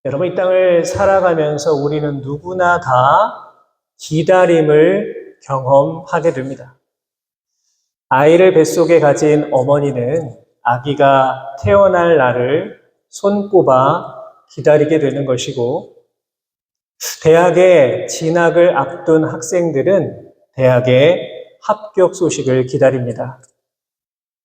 여러분, 이 땅을 살아가면서 우리는 누구나 다 기다림을 경험하게 됩니다. 아이를 뱃속에 가진 어머니는 아기가 태어날 날을 손꼽아 기다리게 되는 것이고, 대학에 진학을 앞둔 학생들은 대학의 합격 소식을 기다립니다.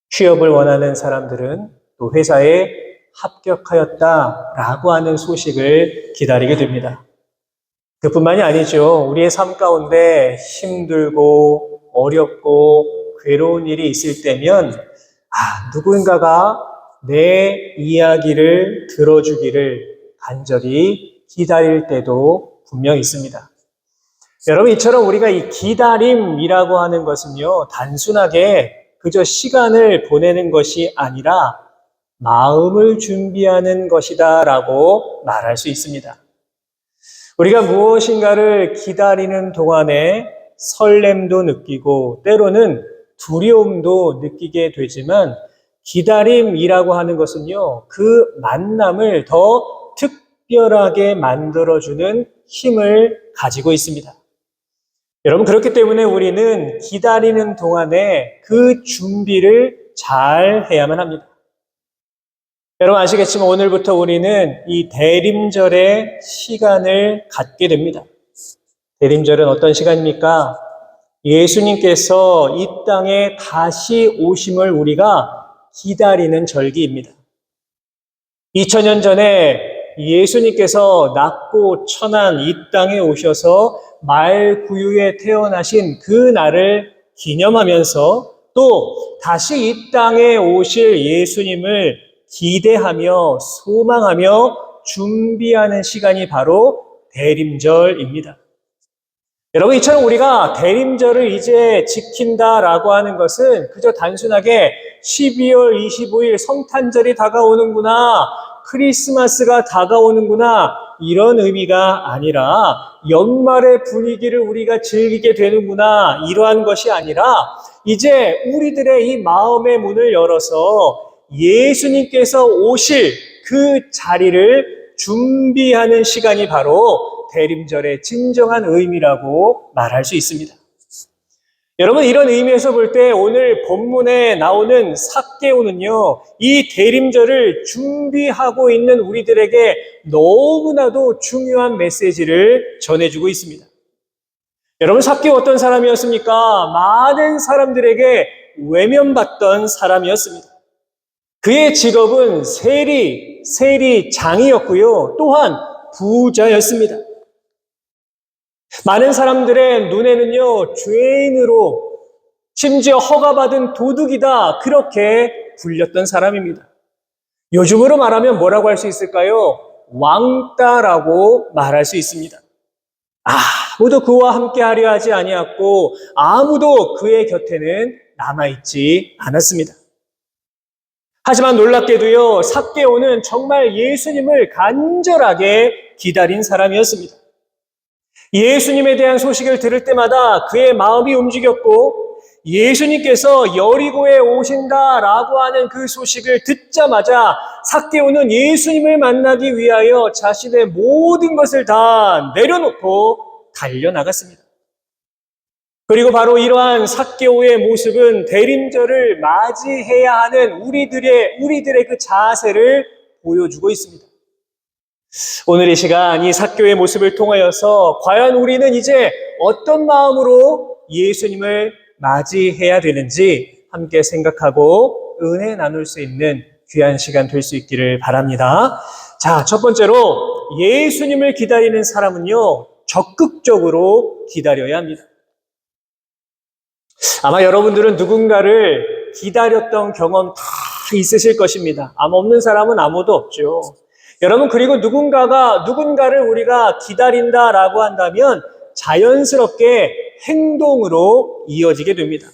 취업을 원하는 사람들은 또 회사에 합격하였다라고 하는 소식을 기다리게 됩니다. 그뿐만이 아니죠. 우리의 삶 가운데 힘들고 어렵고 괴로운 일이 있을 때면 누군가가 내 이야기를 들어주기를 간절히 기다릴 때도 분명 있습니다. 여러분, 이처럼 우리가 이 기다림이라고 하는 것은요, 단순하게 그저 시간을 보내는 것이 아니라 마음을 준비하는 것이다 라고 말할 수 있습니다. 우리가 무엇인가를 기다리는 동안에 설렘도 느끼고 때로는 두려움도 느끼게 되지만, 기다림이라고 하는 것은요, 그 만남을 더 특별하게 만들어주는 힘을 가지고 있습니다. 여러분, 그렇기 때문에 우리는 기다리는 동안에 그 준비를 잘 해야만 합니다. 여러분 아시겠지만 오늘부터 우리는 이 대림절의 시간을 갖게 됩니다. 대림절은 어떤 시간입니까? 예수님께서 이 땅에 다시 오심을 우리가 기다리는 절기입니다. 2000년 전에 예수님께서 낮고 천한 이 땅에 오셔서 말구유에 태어나신 그 날을 기념하면서 또 다시 이 땅에 오실 예수님을 기대하며 소망하며 준비하는 시간이 바로 대림절입니다. 여러분, 이처럼 우리가 대림절을 이제 지킨다라고 하는 것은 그저 단순하게 12월 25일 성탄절이 다가오는구나, 크리스마스가 다가오는구나, 이런 의미가 아니라 연말의 분위기를 우리가 즐기게 되는구나, 이러한 것이 아니라 이제 우리들의 이 마음의 문을 열어서 예수님께서 오실 그 자리를 준비하는 시간이 바로 대림절의 진정한 의미라고 말할 수 있습니다. 여러분, 이런 의미에서 볼 때 오늘 본문에 나오는 삭개오는요, 이 대림절을 준비하고 있는 우리들에게 너무나도 중요한 메시지를 전해주고 있습니다. 여러분, 삭개오 어떤 사람이었습니까? 많은 사람들에게 외면받던 사람이었습니다. 그의 직업은 세리장이었고요. 또한 부자였습니다. 많은 사람들의 눈에는요, 죄인으로 심지어 허가받은 도둑이다, 그렇게 불렸던 사람입니다. 요즘으로 말하면 뭐라고 할 수 있을까요? 왕따라고 말할 수 있습니다. 아무도 그와 함께 하려 하지 아니었고 아무도 그의 곁에는 남아있지 않았습니다. 하지만 놀랍게도요, 삭개오는 정말 예수님을 간절하게 기다린 사람이었습니다. 예수님에 대한 소식을 들을 때마다 그의 마음이 움직였고, 예수님께서 여리고에 오신다라고 하는 그 소식을 듣자마자 삭개오는 예수님을 만나기 위하여 자신의 모든 것을 다 내려놓고 달려나갔습니다. 그리고 바로 이러한 삭개오의 모습은 대림절을 맞이해야 하는 우리들의 그 자세를 보여주고 있습니다. 오늘 이 시간 이 삭개오의 모습을 통하여서 과연 우리는 이제 어떤 마음으로 예수님을 맞이해야 되는지 함께 생각하고 은혜 나눌 수 있는 귀한 시간 될 수 있기를 바랍니다. 자, 첫 번째로 예수님을 기다리는 사람은요, 적극적으로 기다려야 합니다. 아마 여러분들은 누군가를 기다렸던 경험 다 있으실 것입니다. 아마 없는 사람은 아무도 없죠. 여러분, 그리고 누군가를 우리가 기다린다라고 한다면 자연스럽게 행동으로 이어지게 됩니다.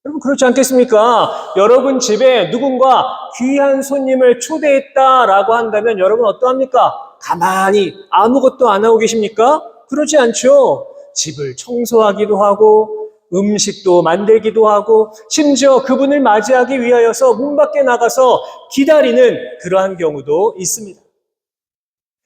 여러분, 그렇지 않겠습니까? 여러분 집에 누군가 귀한 손님을 초대했다라고 한다면 여러분 어떠합니까? 가만히 아무것도 안 하고 계십니까? 그렇지 않죠. 집을 청소하기도 하고 음식도 만들기도 하고 심지어 그분을 맞이하기 위하여서 문 밖에 나가서 기다리는 그러한 경우도 있습니다.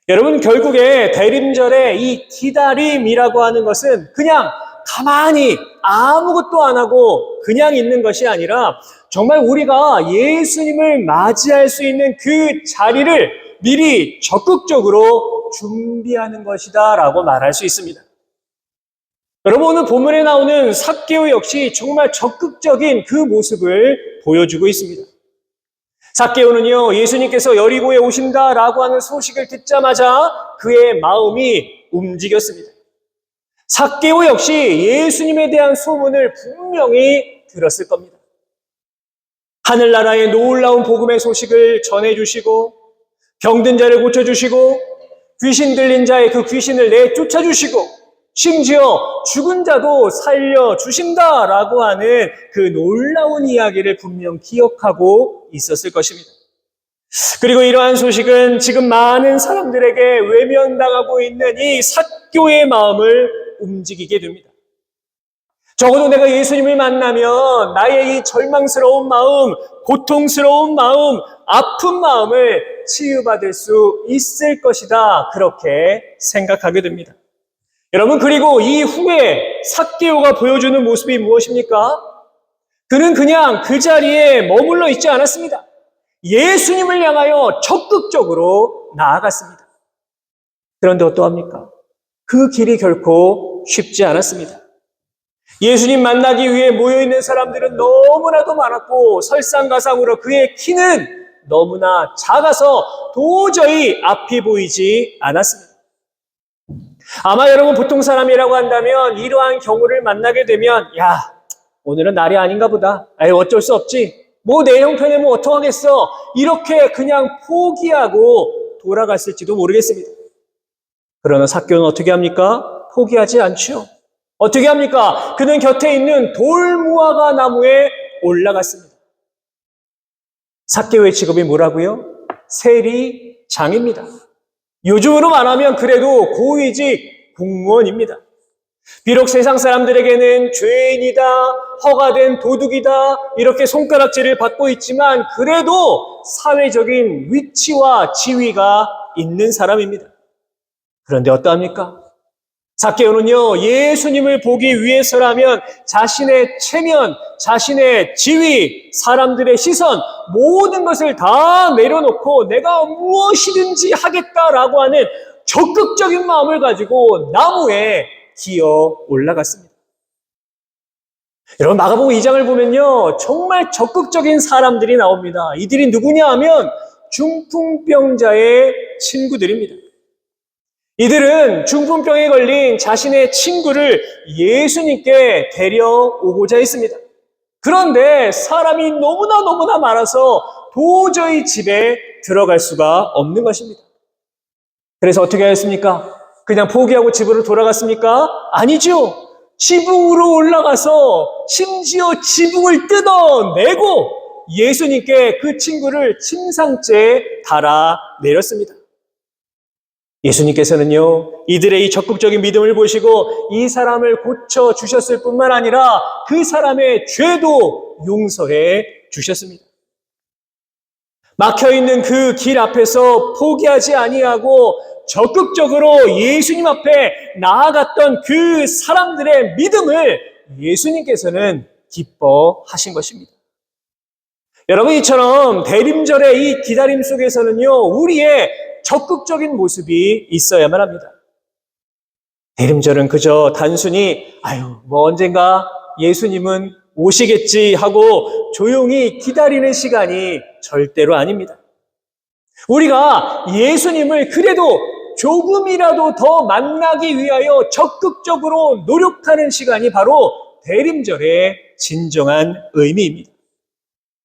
여러분, 결국에 대림절의 이 기다림이라고 하는 것은 그냥 가만히 아무것도 안 하고 그냥 있는 것이 아니라 정말 우리가 예수님을 맞이할 수 있는 그 자리를 미리 적극적으로 준비하는 것이다 라고 말할 수 있습니다. 여러분, 오늘 본문에 나오는 삭개오 역시 정말 적극적인 그 모습을 보여주고 있습니다. 삭개오는요, 예수님께서 여리고에 오신다라고 하는 소식을 듣자마자 그의 마음이 움직였습니다. 삭개오 역시 예수님에 대한 소문을 분명히 들었을 겁니다. 하늘나라의 놀라운 복음의 소식을 전해주시고 병든 자를 고쳐주시고 귀신 들린 자의 그 귀신을 내쫓아주시고 심지어 죽은 자도 살려주신다라고 하는 그 놀라운 이야기를 분명 기억하고 있었을 것입니다. 그리고 이러한 소식은 지금 많은 사람들에게 외면당하고 있는 이 삭개오의 마음을 움직이게 됩니다. 적어도 내가 예수님을 만나면 나의 이 절망스러운 마음, 고통스러운 마음, 아픈 마음을 치유받을 수 있을 것이다. 그렇게 생각하게 됩니다. 여러분, 그리고 이후에 삭개오가 보여주는 모습이 무엇입니까? 그는 그냥 그 자리에 머물러 있지 않았습니다. 예수님을 향하여 적극적으로 나아갔습니다. 그런데 어떠합니까? 그 길이 결코 쉽지 않았습니다. 예수님 만나기 위해 모여있는 사람들은 너무나도 많았고 설상가상으로 그의 키는 너무나 작아서 도저히 앞이 보이지 않았습니다. 아마 여러분 보통 사람이라고 한다면 이러한 경우를 만나게 되면 오늘은 날이 아닌가 보다. 어쩔 수 없지. 뭐 내 형편에 뭐 어떡하겠어. 이렇게 그냥 포기하고 돌아갔을지도 모르겠습니다. 그러나 삭개오는 어떻게 합니까? 포기하지 않죠. 어떻게 합니까? 그는 곁에 있는 돌무화과 나무에 올라갔습니다. 삭개오의 직업이 뭐라고요? 세리장입니다. 요즘으로 말하면 그래도 고위직 공무원입니다. 비록 세상 사람들에게는 죄인이다, 허가된 도둑이다, 이렇게 손가락질을 받고 있지만 그래도 사회적인 위치와 지위가 있는 사람입니다. 그런데 어떠합니까? 삭개오는요, 예수님을 보기 위해서라면 자신의 체면, 자신의 지위, 사람들의 시선, 모든 것을 다 내려놓고 내가 무엇이든지 하겠다라고 하는 적극적인 마음을 가지고 나무에 기어 올라갔습니다. 여러분, 마가복음 2장을 보면요, 정말 적극적인 사람들이 나옵니다. 이들이 누구냐 하면 중풍병자의 친구들입니다. 이들은 중풍병에 걸린 자신의 친구를 예수님께 데려오고자 했습니다. 그런데 사람이 너무나 많아서 도저히 집에 들어갈 수가 없는 것입니다. 그래서 어떻게 하였습니까? 그냥 포기하고 집으로 돌아갔습니까? 아니죠. 지붕으로 올라가서 심지어 지붕을 뜯어내고 예수님께 그 친구를 침상째에 달아내렸습니다. 예수님께서는요, 이들의 이 적극적인 믿음을 보시고 이 사람을 고쳐주셨을 뿐만 아니라 그 사람의 죄도 용서해 주셨습니다. 막혀있는 그 길 앞에서 포기하지 아니하고 적극적으로 예수님 앞에 나아갔던 그 사람들의 믿음을 예수님께서는 기뻐하신 것입니다. 여러분, 이처럼 대림절의 이 기다림 속에서는요, 우리의 적극적인 모습이 있어야만 합니다. 대림절은 그저 단순히 언젠가 예수님은 오시겠지 하고 조용히 기다리는 시간이 절대로 아닙니다. 우리가 예수님을 그래도 조금이라도 더 만나기 위하여 적극적으로 노력하는 시간이 바로 대림절의 진정한 의미입니다.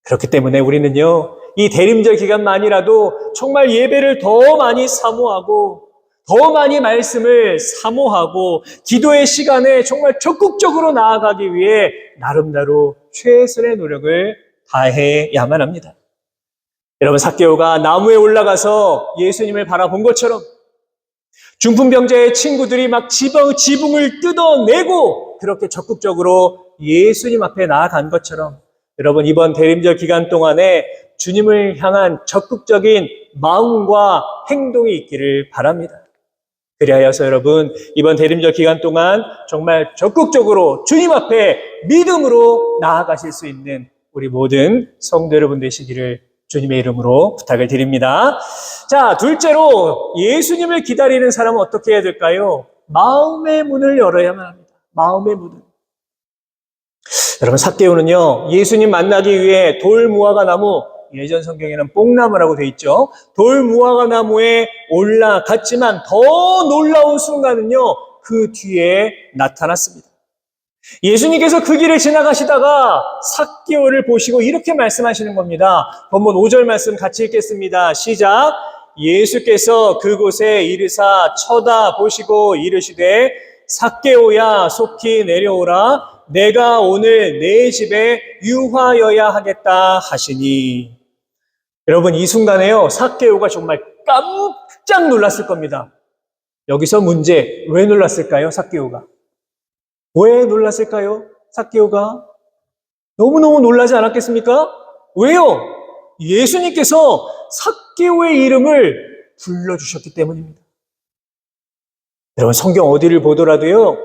그렇기 때문에 우리는요, 이 대림절 기간만이라도 정말 예배를 더 많이 사모하고 더 많이 말씀을 사모하고 기도의 시간에 정말 적극적으로 나아가기 위해 나름대로 최선의 노력을 다해야만 합니다. 여러분, 삭개오가 나무에 올라가서 예수님을 바라본 것처럼 중풍병자의 친구들이 막 지붕을 뜯어내고 그렇게 적극적으로 예수님 앞에 나아간 것처럼 여러분, 이번 대림절 기간 동안에 주님을 향한 적극적인 마음과 행동이 있기를 바랍니다. 그리하여서 여러분, 이번 대림절 기간 동안 정말 적극적으로 주님 앞에 믿음으로 나아가실 수 있는 우리 모든 성도 여러분 되시기를 주님의 이름으로 부탁을 드립니다. 자, 둘째로 예수님을 기다리는 사람은 어떻게 해야 될까요? 마음의 문을 열어야만 합니다. 마음의 문을. 여러분, 삭개오는요, 예수님 만나기 위해 돌 무화과 나무, 예전 성경에는 뽕나무라고 되어 있죠. 돌 무화과 나무에 올라갔지만 더 놀라운 순간은요, 그 뒤에 나타났습니다. 예수님께서 그 길을 지나가시다가 삭개오를 보시고 이렇게 말씀하시는 겁니다. 본문 5절 말씀 같이 읽겠습니다. 시작. 예수께서 그곳에 이르사 쳐다보시고 이르시되 삭개오야 속히 내려오라. 내가 오늘 내 집에 유하여야 하겠다 하시니. 여러분, 이 순간에요, 삭개오가 정말 깜짝 놀랐을 겁니다. 여기서 문제, 왜 놀랐을까요, 삭개오가? 왜 놀랐을까요, 삭개오가? 너무너무 놀라지 않았겠습니까? 왜요? 예수님께서 삭개오의 이름을 불러주셨기 때문입니다. 여러분, 성경 어디를 보더라도요,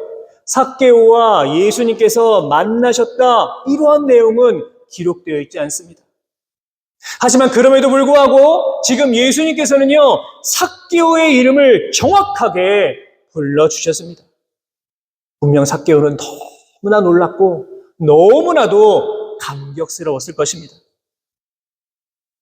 삭개오와 예수님께서 만나셨다, 이러한 내용은 기록되어 있지 않습니다. 하지만 그럼에도 불구하고 지금 예수님께서는요, 삭개오의 이름을 정확하게 불러주셨습니다. 분명 삭개오는 너무나 놀랐고 너무나도 감격스러웠을 것입니다.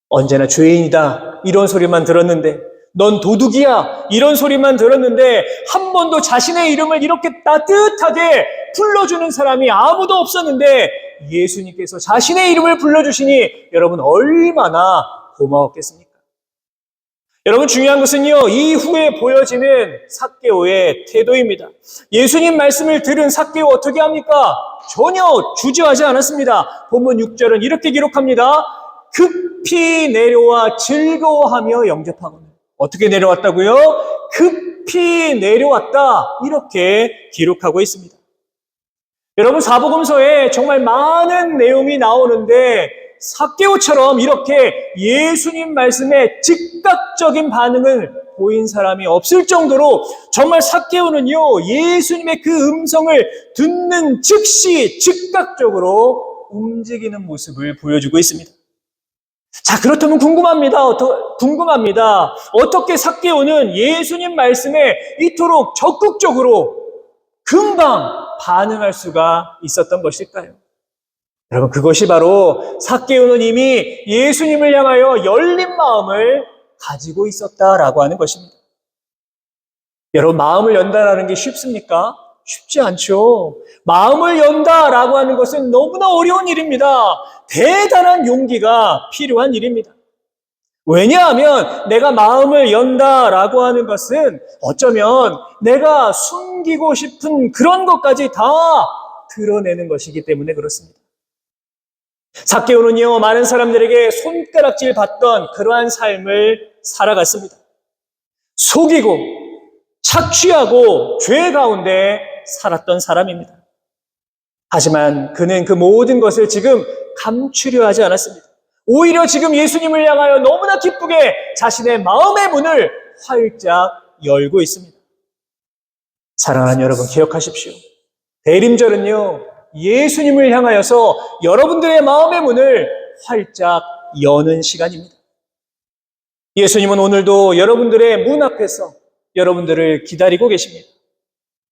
언제나 죄인이다 이런 소리만 들었는데, 넌 도둑이야 이런 소리만 들었는데, 한 번도 자신의 이름을 이렇게 따뜻하게 불러주는 사람이 아무도 없었는데 예수님께서 자신의 이름을 불러주시니 여러분 얼마나 고마웠겠습니까? 여러분, 중요한 것은요, 이후에 보여지는 삭개오의 태도입니다. 예수님 말씀을 들은 삭개오 어떻게 합니까? 전혀 주저하지 않았습니다. 본문 6절은 이렇게 기록합니다. 급히 내려와 즐거워하며 영접하거늘. 어떻게 내려왔다고요? 급히 내려왔다, 이렇게 기록하고 있습니다. 여러분, 사복음서에 정말 많은 내용이 나오는데 삭개오처럼 이렇게 예수님 말씀에 즉각적인 반응을 보인 사람이 없을 정도로 정말 삭개오는요, 예수님의 그 음성을 듣는 즉시 즉각적으로 움직이는 모습을 보여주고 있습니다. 자, 그렇다면 궁금합니다. 어떻게 삭개오는 예수님 말씀에 이토록 적극적으로 금방 반응할 수가 있었던 것일까요? 여러분, 그것이 바로 삭개오는 이미 예수님을 향하여 열린 마음을 가지고 있었다라고 하는 것입니다. 여러분, 마음을 연다라는 게 쉽습니까? 쉽지 않죠. 마음을 연다라고 하는 것은 너무나 어려운 일입니다. 대단한 용기가 필요한 일입니다. 왜냐하면 내가 마음을 연다라고 하는 것은 어쩌면 내가 숨기고 싶은 그런 것까지 다 드러내는 것이기 때문에 그렇습니다. 삭개오는요, 많은 사람들에게 손가락질 받던 그러한 삶을 살아갔습니다. 속이고 착취하고 죄 가운데 살았던 사람입니다. 하지만 그는 그 모든 것을 지금 감추려 하지 않았습니다. 오히려 지금 예수님을 향하여 너무나 기쁘게 자신의 마음의 문을 활짝 열고 있습니다. 사랑하는 여러분, 기억하십시오. 대림절은요, 예수님을 향하여서 여러분들의 마음의 문을 활짝 여는 시간입니다. 예수님은 오늘도 여러분들의 문 앞에서 여러분들을 기다리고 계십니다.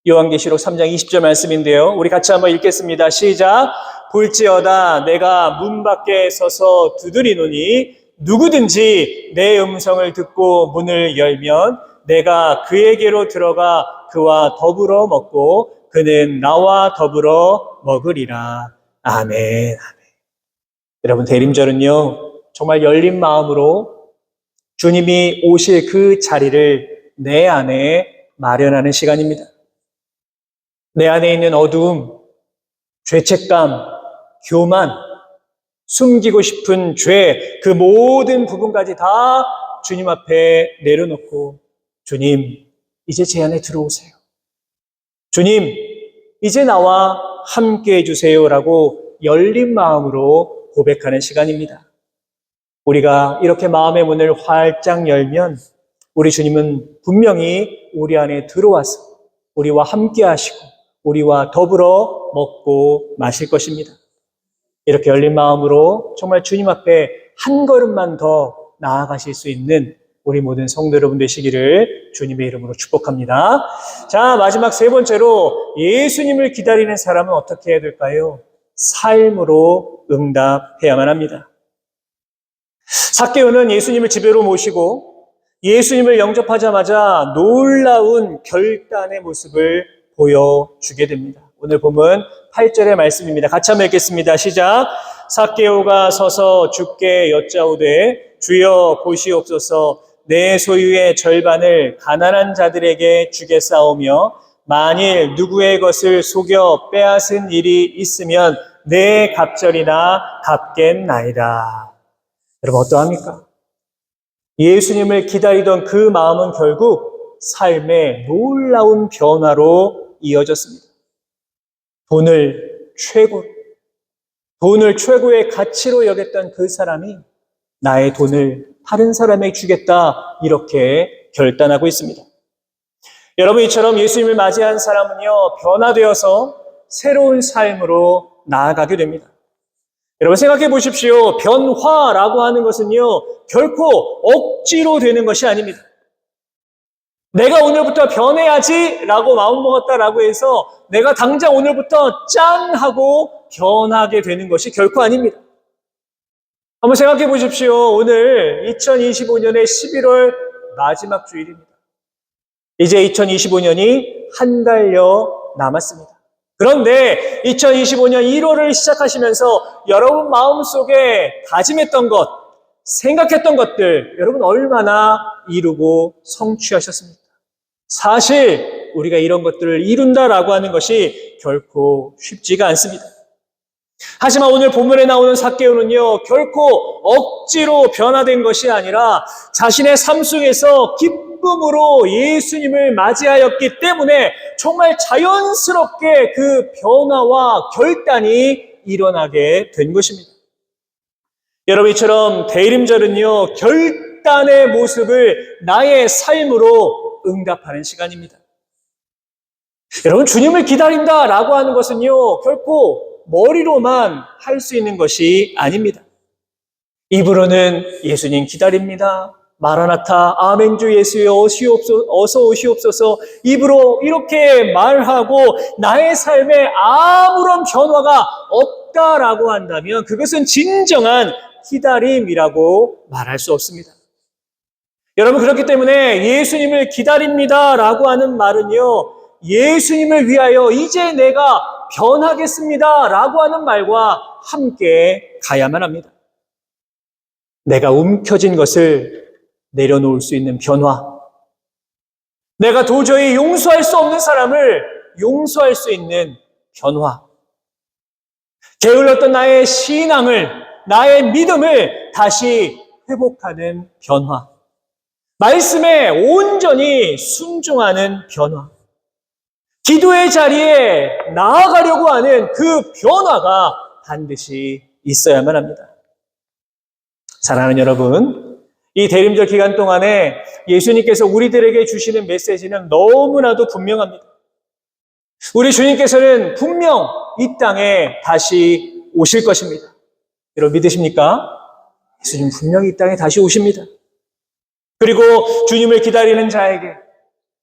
요한계시록 3장 20절 말씀인데요, 우리 같이 한번 읽겠습니다. 시작. 볼지어다 내가 문 밖에 서서 두드리노니 누구든지 내 음성을 듣고 문을 열면 내가 그에게로 들어가 그와 더불어 먹고 그는 나와 더불어 먹으리라. 아멘. 아멘. 여러분, 대림절은요, 정말 열린 마음으로 주님이 오실 그 자리를 내 안에 마련하는 시간입니다. 내 안에 있는 어두움, 죄책감, 교만, 숨기고 싶은 죄, 그 모든 부분까지 다 주님 앞에 내려놓고, 주님, 이제 제 안에 들어오세요. 주님, 이제 나와 함께 해주세요라고 열린 마음으로 고백하는 시간입니다. 우리가 이렇게 마음의 문을 활짝 열면 우리 주님은 분명히 우리 안에 들어와서 우리와 함께 하시고 우리와 더불어 먹고 마실 것입니다. 이렇게 열린 마음으로 정말 주님 앞에 한 걸음만 더 나아가실 수 있는 우리 모든 성도 여러분 되시기를 주님의 이름으로 축복합니다. 자, 마지막 세 번째로 예수님을 기다리는 사람은 어떻게 해야 될까요? 삶으로 응답해야만 합니다. 삭개오는 예수님을 집으로 모시고 예수님을 영접하자마자 놀라운 결단의 모습을 보여주게 됩니다. 오늘 본문 8절의 말씀입니다. 같이 한번 읽겠습니다. 시작. 삭개오가 서서 주께 여짜오되 주여 보시옵소서 내 소유의 절반을 가난한 자들에게 주겠사오며 만일 누구의 것을 속여 빼앗은 일이 있으면 내 갑절이나 갚겠나이다. 여러분 어떠합니까? 예수님을 기다리던 그 마음은 결국 삶의 놀라운 변화로 이어졌습니다. 돈을 최고의 가치로 여겼던 그 사람이 나의 돈을 다른 사람에게 주겠다 이렇게 결단하고 있습니다. 여러분 이처럼 예수님을 맞이한 사람은요 변화되어서 새로운 삶으로 나아가게 됩니다. 여러분 생각해 보십시오. 변화라고 하는 것은요 결코 억지로 되는 것이 아닙니다. 내가 오늘부터 변해야지 라고 마음먹었다라고 해서 내가 당장 오늘부터 짠 하고 변하게 되는 것이 결코 아닙니다. 한번 생각해 보십시오. 오늘 2025년의 11월 마지막 주일입니다. 이제 2025년이 한 달여 남았습니다. 그런데 2025년 1월을 시작하시면서 여러분 마음속에 다짐했던 것, 생각했던 것들 여러분 얼마나 이루고 성취하셨습니까? 사실 우리가 이런 것들을 이룬다라고 하는 것이 결코 쉽지가 않습니다. 하지만 오늘 본문에 나오는 삭개오는요 결코 억지로 변화된 것이 아니라 자신의 삶 속에서 기쁨으로 예수님을 맞이하였기 때문에 정말 자연스럽게 그 변화와 결단이 일어나게 된 것입니다. 여러분 이처럼 대림절은요 결단의 모습을 나의 삶으로 응답하는 시간입니다. 여러분 주님을 기다린다라고 하는 것은요 결코 머리로만 할 수 있는 것이 아닙니다. 입으로는 예수님 기다립니다. 마라나타 아멘 주 예수여 어서 오시옵소서 입으로 이렇게 말하고 나의 삶에 아무런 변화가 없다라고 한다면 그것은 진정한 기다림이라고 말할 수 없습니다. 여러분 그렇기 때문에 예수님을 기다립니다라고 하는 말은요 예수님을 위하여 이제 내가 변하겠습니다 라고 하는 말과 함께 가야만 합니다. 내가 움켜쥔 것을 내려놓을 수 있는 변화, 내가 도저히 용서할 수 없는 사람을 용서할 수 있는 변화, 게을렀던 나의 신앙을, 나의 믿음을 다시 회복하는 변화, 말씀에 온전히 순종하는 변화, 기도의 자리에 나아가려고 하는 그 변화가 반드시 있어야만 합니다. 사랑하는 여러분, 이 대림절 기간 동안에 예수님께서 우리들에게 주시는 메시지는 너무나도 분명합니다. 우리 주님께서는 분명 이 땅에 다시 오실 것입니다. 여러분 믿으십니까? 예수님 분명히 이 땅에 다시 오십니다. 그리고 주님을 기다리는 자에게,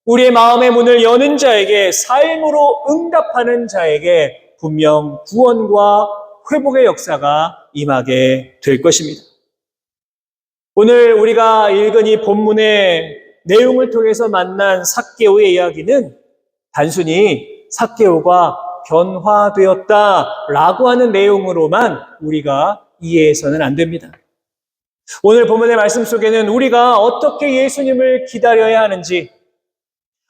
우리의 마음의 문을 여는 자에게, 삶으로 응답하는 자에게 분명 구원과 회복의 역사가 임하게 될 것입니다. 오늘 우리가 읽은 이 본문의 내용을 통해서 만난 삭개오의 이야기는 단순히 삭개오가 변화되었다라고 하는 내용으로만 우리가 이해해서는 안 됩니다. 오늘 본문의 말씀 속에는 우리가 어떻게 예수님을 기다려야 하는지,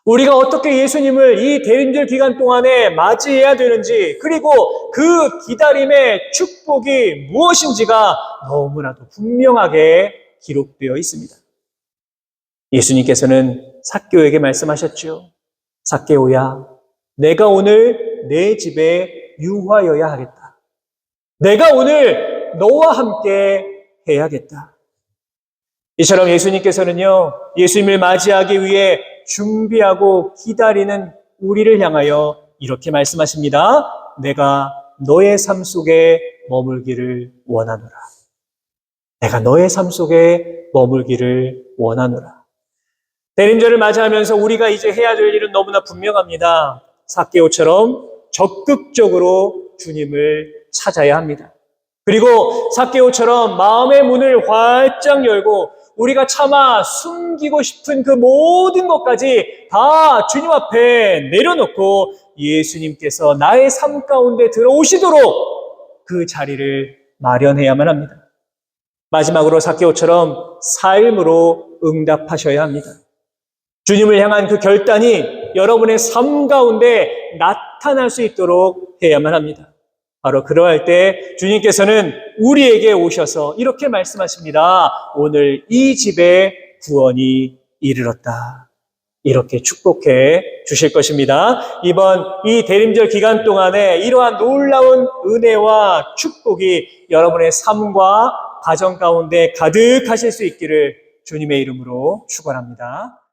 우리가 어떻게 예수님을 이 대림절 기간 동안에 맞이해야 되는지, 그리고 그 기다림의 축복이 무엇인지가 너무나도 분명하게 기록되어 있습니다. 예수님께서는 삭개오에게 말씀하셨죠. 삭개오야, 내가 오늘 내 집에 유하여야 하겠다. 내가 오늘 너와 함께 해야겠다. 이처럼 예수님께서는요, 예수님을 맞이하기 위해 준비하고 기다리는 우리를 향하여 이렇게 말씀하십니다. 내가 너의 삶 속에 머물기를 원하노라. 내가 너의 삶 속에 머물기를 원하노라. 대림절을 맞이하면서 우리가 이제 해야 될 일은 너무나 분명합니다. 삭개오처럼 적극적으로 주님을 찾아야 합니다. 그리고 삭개오처럼 마음의 문을 활짝 열고 우리가 차마 숨기고 싶은 그 모든 것까지 다 주님 앞에 내려놓고 예수님께서 나의 삶 가운데 들어오시도록 그 자리를 마련해야만 합니다. 마지막으로 삭개오처럼 삶으로 응답하셔야 합니다. 주님을 향한 그 결단이 여러분의 삶 가운데 나타날 수 있도록 해야만 합니다. 바로 그러할 때 주님께서는 우리에게 오셔서 이렇게 말씀하십니다. 오늘 이 집에 구원이 이르렀다. 이렇게 축복해 주실 것입니다. 이번 이 대림절 기간 동안에 이러한 놀라운 은혜와 축복이 여러분의 삶과 가정 가운데 가득하실 수 있기를 주님의 이름으로 축원합니다.